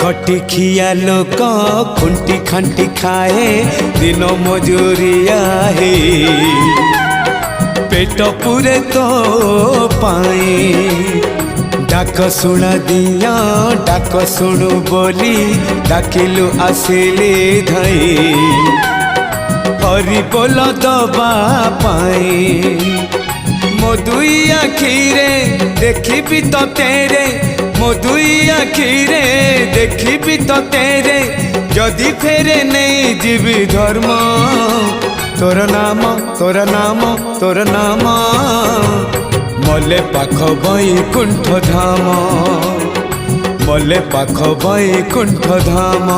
खटिखिया लोक खुंटी खांटी खाए दिन मजूरिया है पेट पूरे तो पाए डाक शुणा दिया डाक शुणु बोली डाकिलु आसिले धई हरि बोल दबा पाए मो दुई आखिरे देखी तो तेरे मो दुई आखिरे देखी तो तेरे जदि फेरे नहीं जीवी धर्म तोर नाम तोर नाम तोर नाम मले पाख बैकुंठ धाम मले पाख बैकुंठ धाम।